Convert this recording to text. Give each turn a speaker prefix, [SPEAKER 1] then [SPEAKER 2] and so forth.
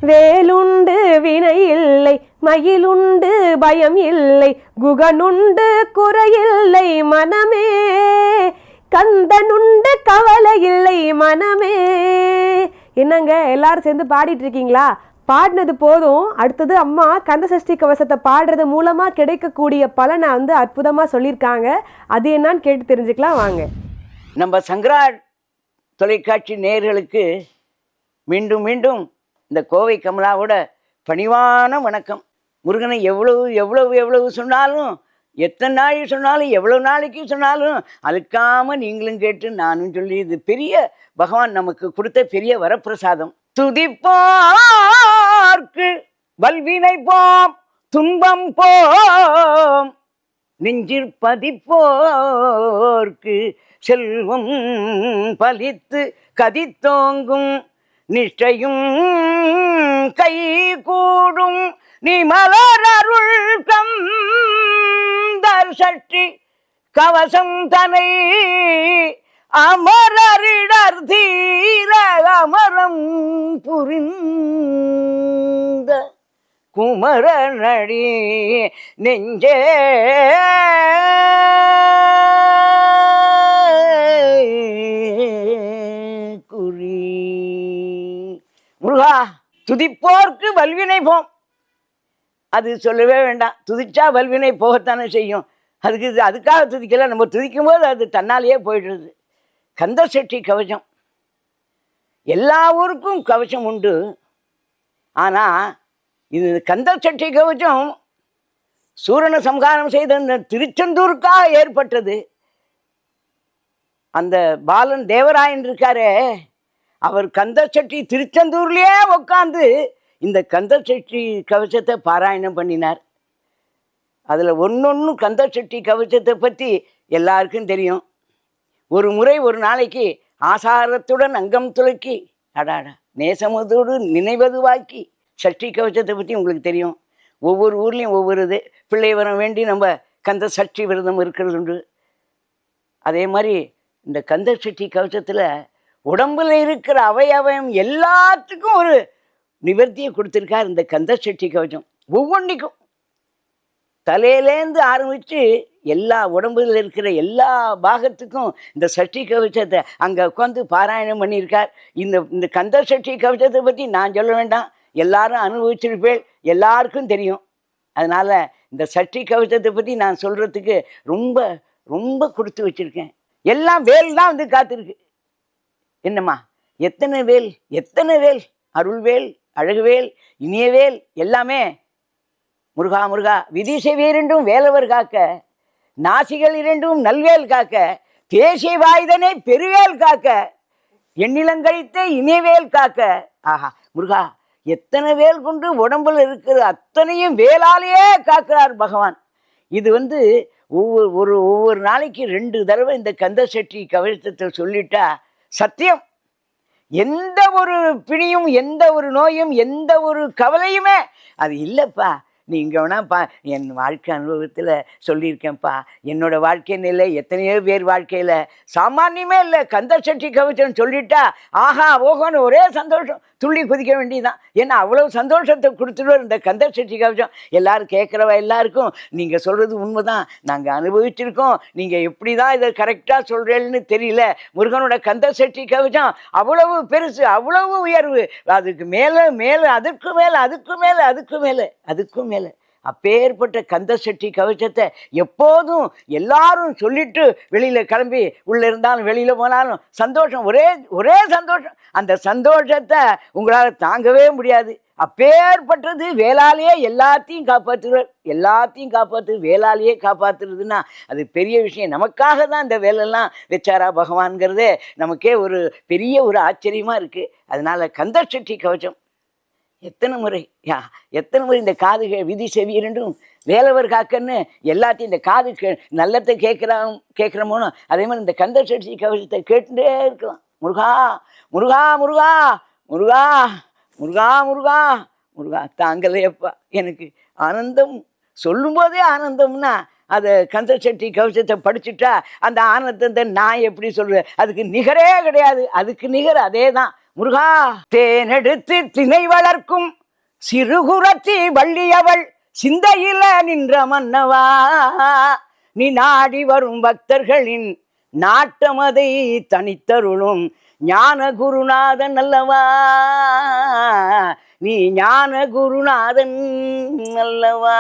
[SPEAKER 1] வேலுண்டு வினை இல்லை, மயிலுண்டு பயம் இல்லை, குகனுண்டு குறையில்லை மனமே, கந்தனுண்டு கவலை இல்லை மனமே. என்னங்க எல்லாரும் சேர்ந்து பாடிட்டு இருக்கீங்களா? பாடினது போதும். அடுத்தது அம்மா கந்த சஷ்டி கவசத்தை பாடுறது மூலமா கிடைக்கக்கூடிய பலனை அற்புதமா சொல்லியிருக்காங்க. அது என்னன்னு கேட்டு தெரிஞ்சுக்கலாம் வாங்க.
[SPEAKER 2] நம்ம சங்கரா தொலைக்காட்சி நேயர்களுக்கு மீண்டும் மீண்டும் இந்த கோவை கமலாவோட பணிவான வணக்கம். முருகனை எவ்வளவு எவ்வளவு எவ்வளவு சொன்னாலும், எத்தனை நாள் சொன்னாலும், எவ்வளவு நாளைக்கு சொன்னாலும் அழுக்காம நீங்களும் கேட்டு நானும் சொல்லி, இது பெரிய பகவான் நமக்கு கொடுத்த பெரிய வரப்பிரசாதம். துதிப்போர்க்கு வல்வினை போம், துன்பம் போம், நெஞ்சிற் பதிப்போர்க்கு செல்வம் பலித்து கதித்தோங்கும், நிஷ்டையும் கை கூடும், நீ மலர் அருள் கந்தர் சஷ்டி கவசம் தனை அமரரிடர் தீர அமரம் புரிந்த குமரனடி நெஞ்சே குறி. முருகா, துதிப்போர்க்கு வல்வினை போம். அது சொல்லவே வேண்டாம். துதிச்சா வல்வினை போகத்தானே செய்யும். அதுக்காக துதிக்கல, நம்ம துதிக்கும் போது அது தன்னாலேயே போயிடுறது. கந்த சஷ்டி கவசம் எல்லா ஊருக்கும் கவசம் உண்டு. ஆனால் இது கந்த சஷ்டி கவசம் சூரனை சம்ஹாரம் செய்த அந்த திருச்செந்தூருக்காக ஏற்பட்டது. அந்த பாலன் தேவராயன் இருக்காரே, அவர் கந்த சஷ்டி திருச்செந்தூர்லேயே உட்காந்து இந்த கந்த சஷ்டி கவசத்தை பாராயணம் பண்ணினார். அதில் ஒன்னொன்று கந்த சஷ்டி கவசத்தை பற்றி எல்லாருக்கும் தெரியும். ஒரு முறை ஒரு நாளைக்கு ஆசாரத்துடன் அங்கம் துளக்கி அடாடா நேசமதோடு நினைவது வாக்கி. சஷ்டி கவசத்தை பற்றி உங்களுக்கு தெரியும். ஒவ்வொரு ஊர்லேயும் ஒவ்வொரு இது. பிள்ளை வரம் வேண்டி நம்ம கந்த சஷ்டி விரதம் இருக்கிறது உண்டு. அதே மாதிரி இந்த கந்த சஷ்டி கவசத்தில் உடம்புல இருக்கிற அவயவயம் எல்லாத்துக்கும் ஒரு நிவர்த்தியை கொடுத்துருக்கார் இந்த கந்த சஷ்டி கவசம். ஒவ்வொன்றிக்கும் தலையிலேருந்து ஆரம்பித்து எல்லா உடம்புல இருக்கிற எல்லா பாகத்துக்கும் இந்த சஷ்டி கவசத்தை அங்கே உட்காந்து பாராயணம் பண்ணியிருக்கார். இந்த கந்த சஷ்டி கவசத்தை பற்றி நான் சொல்ல வேண்டாம், எல்லாரும் அனுபவிச்சிருப்பேன், எல்லாருக்கும் தெரியும். அதனால் இந்த சஷ்டி கவசத்தை பற்றி நான் சொல்கிறதுக்கு ரொம்ப ரொம்ப கொடுத்து வச்சுருக்கேன். எல்லாம் வேல் தான் காத்திருக்கு. என்னம்மா எத்தனை வேல், எத்தனை வேல், அருள்வேல், அழகுவேல், இனியவேல், எல்லாமே முருகா முருகா. விதிசை வேரென்றும் வேலவர் காக்க, நாசிகள் இரண்டும் நல்வேல் காக்க, தேசிய வாய்தனை பெருவேல் காக்க, எண்ணிலங்கழித்த இனியவேல் காக்க. ஆஹா முருகா, எத்தனை வேல் கொண்டு உடம்புல இருக்கிற அத்தனையும் வேளாலேயே காக்கிறார் பகவான். இது ஒவ்வொரு நாளைக்கு 2 தடவை இந்த கந்த சஷ்டி கவசத்தை சொல்லிட்டா சத்தியம் எந்த ஒரு பிணியும், எந்த ஒரு நோயும், எந்த ஒரு கவலையுமே அது இல்லைப்பா. நீங்கள் வேணாப்பா, என் வாழ்க்கை அனுபவத்தில் சொல்லியிருக்கேன்ப்பா. என்னோட வாழ்க்கை நிலை எத்தனையோ பேர் வாழ்க்கையில் சாமானியமே இல்லை. கந்த சஷ்டி கவசம் சொல்லிட்டா ஆஹா ஓகோன்னு ஒரே சந்தோஷம், துள்ளி குதிக்க வேண்டியதுதான். ஏன்னா அவ்வளோ சந்தோஷத்தை கொடுத்துருவார் இந்த கந்த சஷ்டி கவசம். எல்லாரும் கேட்குறவ எல்லாருக்கும் நீங்கள் சொல்கிறது உண்மைதான், நாங்கள் அனுபவிச்சிருக்கோம், நீங்கள் எப்படி தான் இதை கரெக்டாக சொல்கிறேன்னு தெரியல. முருகனோட கந்த சஷ்டி கவசம் அவ்வளவு பெருசு, அவ்வளவு உயர்வு. அதுக்கு மேலே மேலே அதுக்கு மேலே அதுக்கு மேலே அதுக்கு மேலே அதுக்கும் மேலே அப்பேற்பட்ட கந்த சஷ்டி கவசத்தை எப்போதும் எல்லாரும் சொல்லிட்டு வெளியில் கிளம்பி உள்ளே இருந்தாலும் வெளியில் போனாலும் சந்தோஷம், ஒரே சந்தோஷம். அந்த சந்தோஷத்தை உங்களால் தாங்கவே முடியாது. அப்பேற்பட்டது வேளாலேயே எல்லாத்தையும் காப்பாற்றுவார். எல்லாத்தையும் காப்பாற்று வேளாலேயே காப்பாற்றுறதுன்னா அது பெரிய விஷயம். நமக்காக தான் இந்த வேலையெல்லாம் வச்சாரா பகவான்கிறதே நமக்கே ஒரு பெரிய ஒரு ஆச்சரியமாக இருக்குது. அதனால் கந்த சஷ்டி கவசம் எத்தனை முறை இந்த காது விதி செவி இரண்டும் வேலவர் காக்கன்னு எல்லாத்தையும் இந்த காது நல்லத்தை கேட்குறமோனோ அதே மாதிரி இந்த கந்த சஷ்டி கவசத்தை கேட்டுட்டே இருக்கலாம். முருகா முருகா முருகா முருகா முருகா முருகா முருகா தாங்கலையப்பா. எனக்கு ஆனந்தம் சொல்லும்போதே ஆனந்தம்னா அதை கந்த சஷ்டி கவசத்தை படிச்சுட்டா அந்த ஆனந்தத்தை நான் எப்படி சொல்லுவேன்? அதுக்கு நிகரே கிடையாது. அதுக்கு நிகர் அதே தான். முருகா தேனெடுத்து திணை வளர்க்கும் சிறுகுறத்தி வள்ளியவள் சிந்தையில நின்ற மன்னவா, நீ நாடி வரும் பக்தர்களின் நாட்டமதை தனித்தருளும் ஞான குருநாதன் அல்லவா, நீ ஞான குருநாதன் அல்லவா.